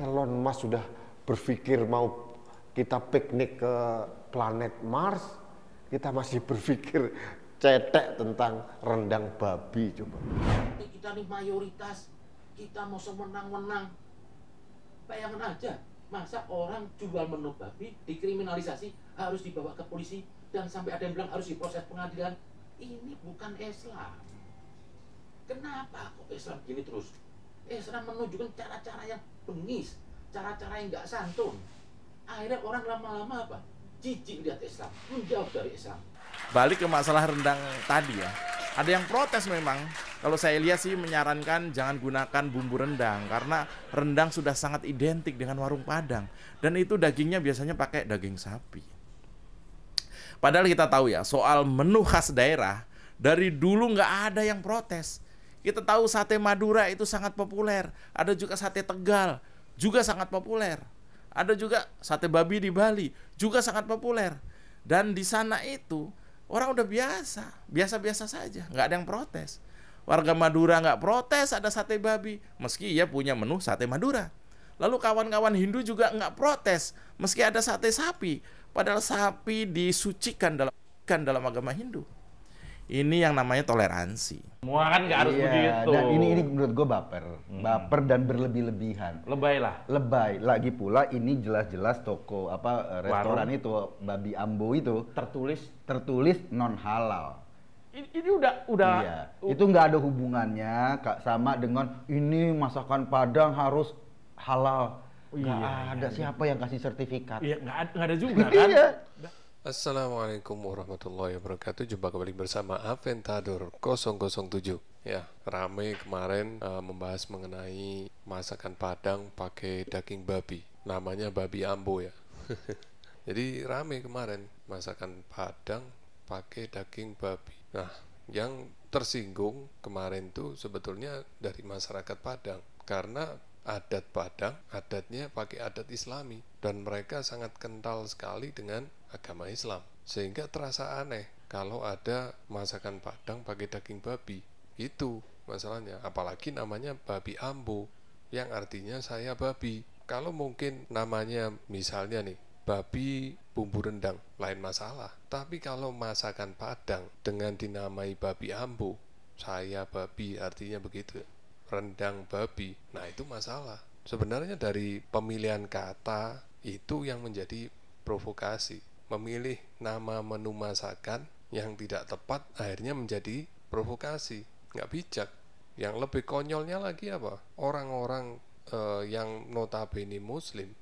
Elon Musk sudah berpikir mau kita piknik ke planet Mars, kita masih berpikir cetek tentang rendang babi coba. Kita nih mayoritas, kita mau semenang-menang. Bayangin aja, masa orang jual menu babi dikriminalisasi, harus dibawa ke polisi, dan sampai ada yang bilang harus diproses pengadilan. Ini bukan Islam. Kenapa kok Islam gini terus? Islam menunjukkan cara-cara yang bengis, cara-cara yang nggak santun. Akhirnya orang lama-lama apa? Jijik lihat Islam, menjauh dari Islam. Balik ke masalah rendang tadi ya. Ada yang protes memang. Kalau saya lihat sih menyarankan jangan gunakan bumbu rendang karena rendang sudah sangat identik dengan warung Padang dan itu dagingnya biasanya pakai daging sapi. Padahal kita tahu ya soal menu khas daerah dari dulu nggak ada yang protes. Kita tahu sate Madura itu sangat populer. Ada juga sate Tegal juga sangat populer. Ada juga sate babi di Bali juga sangat populer. Dan di sana itu orang udah biasa-biasa saja, nggak ada yang protes. Warga Madura nggak protes ada sate babi, meski ia punya menu sate Madura. Lalu kawan-kawan Hindu juga nggak protes, meski ada sate sapi, padahal sapi disucikan dalam agama Hindu. Ini yang namanya toleransi. Semua kan nggak harus begitu. Dan ini menurut gue baper dan berlebih-lebihan. Lebay lah. Lebay. Lagi pula ini jelas-jelas toko restoran Warung. itu Babi Ambo itu tertulis non halal. Ini udah. Iya. Itu nggak ada hubungannya sama dengan ini masakan Padang harus halal. Nggak ada siapa yang kasih sertifikat. Iya nggak ada juga kan. Iya. Assalamualaikum warahmatullahi wabarakatuh. Jumpa kembali bersama Aventador 007. Ya, rame kemarin membahas mengenai masakan Padang pakai daging babi. Namanya babi ambo ya. Jadi rame kemarin masakan Padang pakai daging babi. Nah, yang tersinggung kemarin tuh sebetulnya dari masyarakat Padang karena adat Padang, adatnya pakai adat Islami dan mereka sangat kental sekali dengan agama Islam sehingga terasa aneh kalau ada masakan Padang pakai daging babi. Itu masalahnya, apalagi namanya babi ambo yang artinya saya babi. Kalau mungkin namanya misalnya nih babi bumbu rendang lain masalah, tapi kalau masakan Padang dengan dinamai babi ambo, saya babi artinya begitu, rendang babi, nah itu masalah. Sebenarnya dari pemilihan kata itu yang menjadi provokasi. Memilih nama menu masakan yang tidak tepat akhirnya menjadi provokasi, nggak bijak. Yang lebih konyolnya lagi apa? Orang-orang yang notabene muslim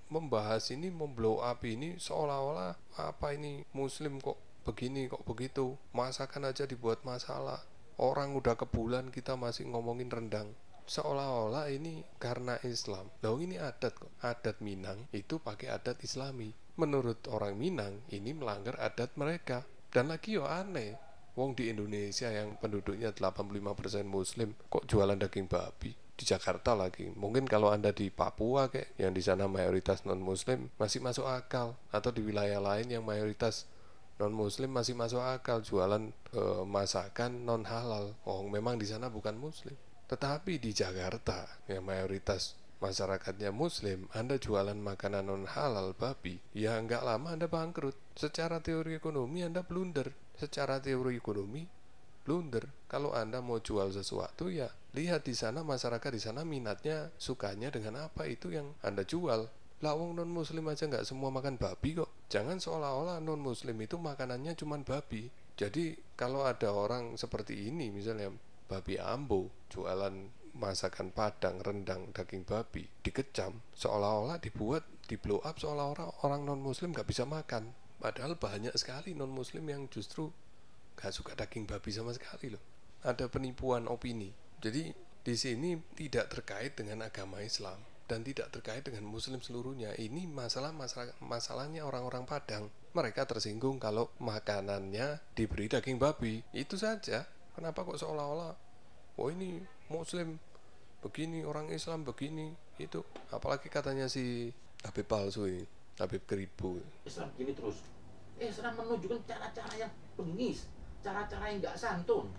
membahas ini, memblow up ini seolah-olah apa ini muslim kok begini kok begitu, masakan aja dibuat masalah. Orang udah kebulan kita masih ngomongin rendang. Seolah-olah ini karena Islam. Loh ini adat kok. Adat Minang itu pakai adat Islami. Menurut orang Minang ini melanggar adat mereka. Dan lagi yo aneh. Wong di Indonesia yang penduduknya 85% Muslim kok jualan daging babi. Di Jakarta lagi. Mungkin kalau Anda di Papua kayak yang di sana mayoritas non-Muslim masih masuk akal, atau di wilayah lain yang mayoritas non-Muslim masih masuk akal jualan masakan non-halal. Oh, memang di sana bukan Muslim. Tetapi di Jakarta yang mayoritas masyarakatnya Muslim, Anda jualan makanan non-halal babi, ya nggak lama Anda bangkrut. Secara teori ekonomi Anda blunder. Secara teori ekonomi blunder. Kalau Anda mau jual sesuatu ya lihat di sana masyarakat di sana minatnya, sukanya dengan apa, itu yang Anda jual. Lah wong non muslim aja nggak semua makan babi kok. Jangan seolah-olah non muslim itu makanannya cuma babi. Jadi kalau ada orang seperti ini misalnya babi ambo jualan masakan Padang rendang daging babi dikecam, seolah-olah di blow up seolah-olah orang non muslim nggak bisa makan. Padahal banyak sekali non muslim yang justru nggak suka daging babi sama sekali loh. Ada penipuan opini. Jadi di sini tidak terkait dengan agama Islam dan tidak terkait dengan muslim seluruhnya. Ini masalahnya orang-orang Padang. Mereka tersinggung kalau makanannya diberi daging babi. Itu saja. Kenapa kok seolah-olah oh ini muslim begini, orang Islam begini, itu. Apalagi katanya si Habib palsu ini, Habib Keribu. Islam gini terus. Islam menunjukkan cara-cara yang bengis, cara-cara yang nggak santun.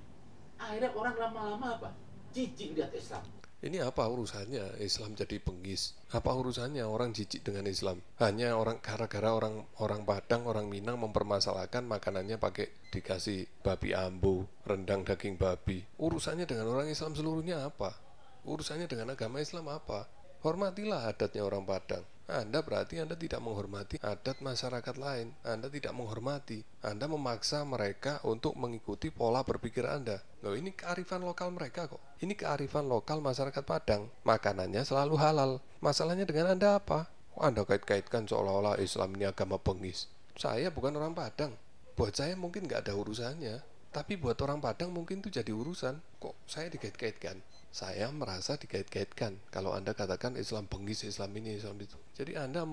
Akhirnya orang lama-lama apa? Jijik lihat Islam. Ini apa urusannya Islam jadi benggis? Apa urusannya orang jijik dengan Islam? Hanya gara-gara orang Padang, orang Minang mempermasalahkan makanannya pakai dikasih babi ambu, rendang daging babi. Urusannya dengan orang Islam seluruhnya apa? Urusannya dengan agama Islam apa? Hormatilah adatnya orang Padang. Anda berarti Anda tidak menghormati adat masyarakat lain. Anda tidak menghormati. Anda memaksa mereka untuk mengikuti pola berpikir Anda. Loh, ini kearifan lokal mereka kok. Ini kearifan lokal masyarakat Padang. Makanannya selalu halal. Masalahnya dengan Anda apa? Anda kait-kaitkan seolah-olah Islam ini agama bengis. Saya bukan orang Padang. Buat saya mungkin nggak ada urusannya. Tapi buat orang Padang mungkin itu jadi urusan. Kok saya dikait-kaitkan? Saya merasa dikait-kaitkan kalau Anda katakan Islam bengis, Islam ini, Islam itu. Jadi Anda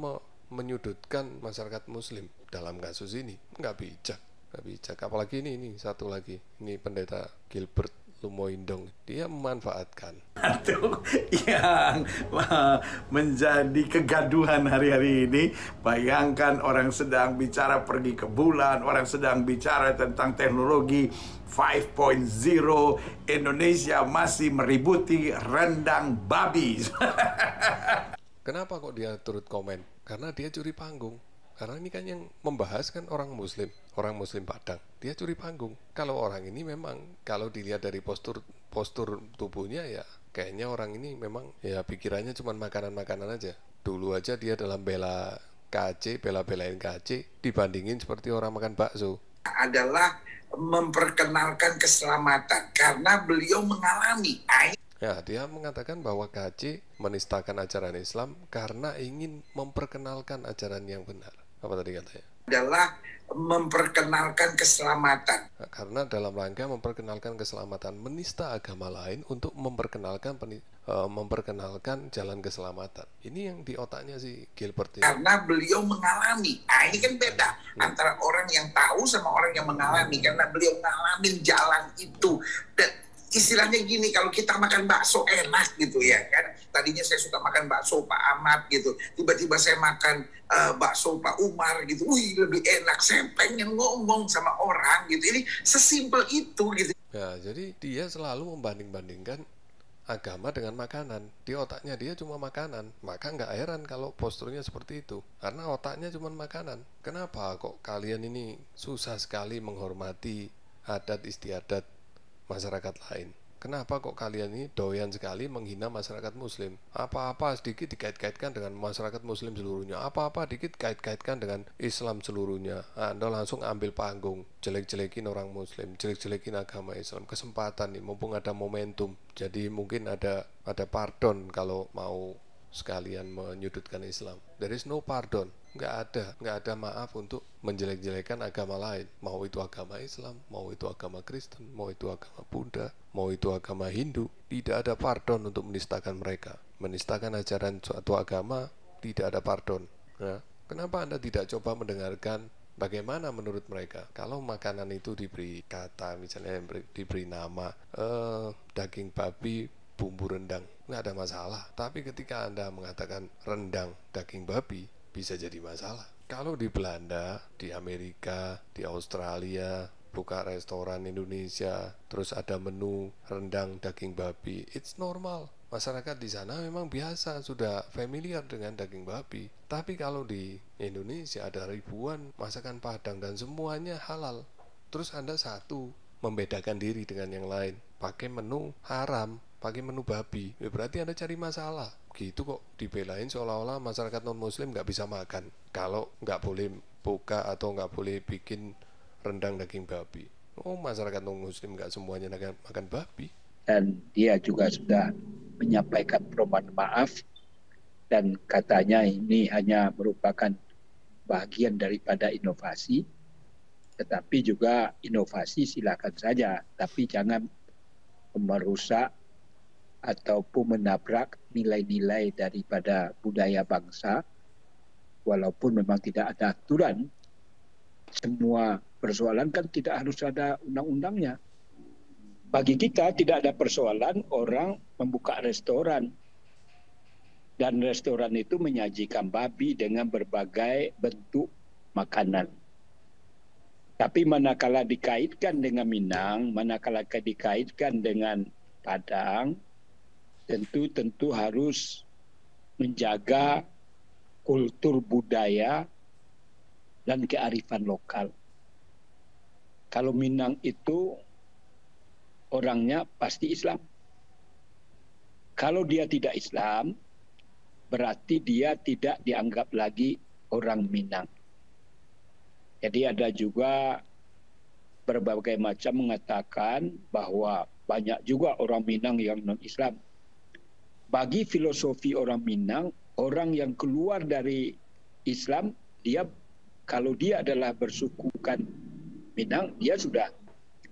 menyudutkan masyarakat Muslim dalam kasus ini. Nggak bijak. Apalagi ini satu lagi. Ini pendeta Gilbert Lumoindong. Dia memanfaatkan Itu yang menjadi kegaduhan hari-hari ini. Bayangkan orang sedang bicara pergi ke bulan, orang sedang bicara tentang teknologi 5.0, Indonesia masih meributi rendang babi. Kenapa kok dia turut komen? Karena dia curi panggung. Karena ini kan yang membahas kan orang Muslim Padang. Dia curi panggung. Kalau orang ini memang, kalau dilihat dari postur tubuhnya ya, kayaknya orang ini memang ya pikirannya cuma makanan-makanan aja. Dulu aja dia dalam bela-belain KC, dibandingin seperti orang makan bakso. Adalah memperkenalkan keselamatan karena beliau mengalami. Ya, dia mengatakan bahwa KC menistakan ajaran Islam karena ingin memperkenalkan ajaran yang benar. Apa tadi katanya? Adalah memperkenalkan keselamatan. Nah, karena dalam rangka memperkenalkan keselamatan, menista agama lain untuk memperkenalkan jalan keselamatan. Ini yang di otaknya si Gilbert ini. Karena beliau mengalami. Ini kan beda antara orang yang tahu sama orang yang mengalami. Karena beliau mengalami jalan itu. Dan istilahnya gini, kalau kita makan bakso enak gitu ya kan. Tadinya saya suka makan bakso Pak Ahmad gitu. Tiba-tiba saya makan bakso Pak Umar gitu. Wih, lebih enak. Saya pengen ngomong sama orang gitu. Ini sesimpel itu gitu. Ya, jadi dia selalu membanding-bandingkan agama dengan makanan. Di otaknya dia cuma makanan. Maka nggak heran kalau posturnya seperti itu. Karena otaknya cuma makanan. Kenapa kok kalian ini susah sekali menghormati adat istiadat masyarakat lain? Kenapa kok kalian ini doyan sekali menghina masyarakat Muslim? Apa-apa sedikit dikait-kaitkan dengan masyarakat Muslim seluruhnya. Apa-apa dikit kait-kaitkan dengan Islam seluruhnya. Anda langsung ambil panggung, jelek-jelekin orang Muslim, jelek-jelekin agama Islam. Kesempatan nih, mumpung ada momentum. Jadi mungkin ada pardon kalau mau sekalian menyudutkan Islam. There is no pardon. Nggak ada maaf untuk menjelek-jelekan agama lain. Mau itu agama Islam, mau itu agama Kristen, mau itu agama Buddha, mau itu agama Hindu. Tidak ada pardon untuk menistakan mereka. Menistakan ajaran suatu agama, tidak ada pardon. Nah, kenapa Anda tidak coba mendengarkan bagaimana menurut mereka? Kalau makanan itu diberi kata, misalnya diberi nama daging babi, bumbu rendang, nggak ada masalah. Tapi ketika Anda mengatakan rendang daging babi, bisa jadi masalah. Kalau di Belanda, di Amerika, di Australia, buka restoran Indonesia, terus ada menu rendang daging babi, it's normal. Masyarakat di sana memang biasa, sudah familiar dengan daging babi. Tapi kalau di Indonesia ada ribuan masakan Padang dan semuanya halal. Terus Anda satu membedakan diri dengan yang lain, pakai menu haram, pakai menu babi, ya berarti Anda cari masalah. Gitu kok dibelain seolah-olah masyarakat non-muslim nggak bisa makan kalau nggak boleh buka atau nggak boleh bikin rendang daging babi. Oh, masyarakat non-muslim nggak semuanya makan babi. Dan dia juga sudah menyampaikan permohonan maaf dan katanya ini hanya merupakan bagian daripada inovasi, tetapi juga inovasi silakan saja, tapi jangan merusak ataupun menabrak nilai-nilai daripada budaya bangsa. Walaupun memang tidak ada aturan, semua persoalan kan tidak harus ada undang-undangnya. Bagi kita tidak ada persoalan orang membuka restoran dan restoran itu menyajikan babi dengan berbagai bentuk makanan. Tapi manakala dikaitkan dengan Minang, manakala dikaitkan dengan Padang, tentu harus menjaga kultur budaya dan kearifan lokal. Kalau Minang itu orangnya pasti Islam. Kalau dia tidak Islam, berarti dia tidak dianggap lagi orang Minang. Jadi ada juga berbagai macam mengatakan bahwa banyak juga orang Minang yang non-Islam. Bagi filosofi orang Minang, orang yang keluar dari Islam, dia kalau dia adalah bersukukan Minang, dia sudah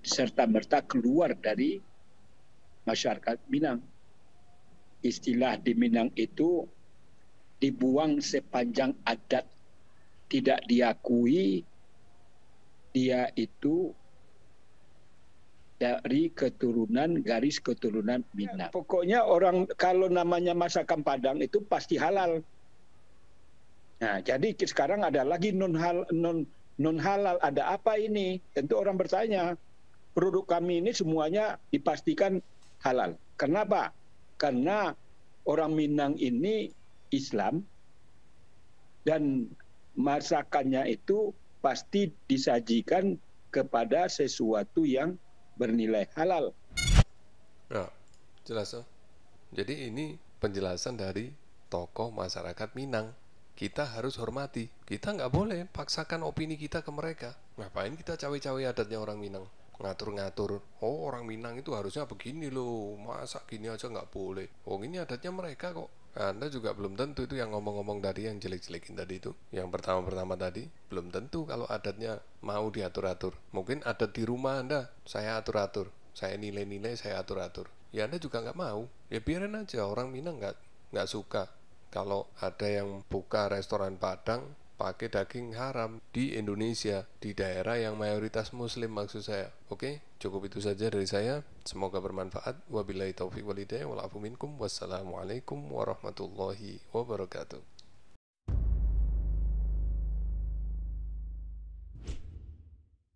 serta-merta keluar dari masyarakat Minang. Istilah di Minang itu dibuang sepanjang adat, tidak diakui dia itu dari garis keturunan Minang. Pokoknya orang kalau namanya masakan Padang itu pasti halal. Nah, jadi sekarang ada lagi non halal. Ada apa ini? Tentu orang bertanya. Produk kami ini semuanya dipastikan halal. Kenapa? Karena orang Minang ini Islam dan masakannya itu pasti disajikan kepada sesuatu yang bernilai halal. Ya, jelas. Jadi ini penjelasan dari tokoh masyarakat Minang. Kita harus hormati. Kita nggak boleh paksakan opini kita ke mereka. Ngapain kita cawe-cawe adatnya orang Minang? Ngatur-ngatur. Oh, orang Minang itu harusnya begini loh. Masa gini aja nggak boleh? Oh, ini adatnya mereka kok. Anda juga belum tentu itu yang ngomong-ngomong tadi, yang jelek-jelekin tadi itu. Yang pertama-pertama tadi, belum tentu kalau adatnya mau diatur-atur. Mungkin adat di rumah Anda, saya atur-atur. Saya nilai-nilai, saya atur-atur. Ya Anda juga nggak mau. Ya biarin aja, orang Minang nggak suka kalau ada yang buka restoran Padang pakai daging haram di Indonesia, di daerah yang mayoritas Muslim maksud saya. Oke, cukup itu saja dari saya. Semoga bermanfaat. Wabillahi taufiq wal hidayah wal afu minkum. Wassalamualaikum warahmatullahi wabarakatuh.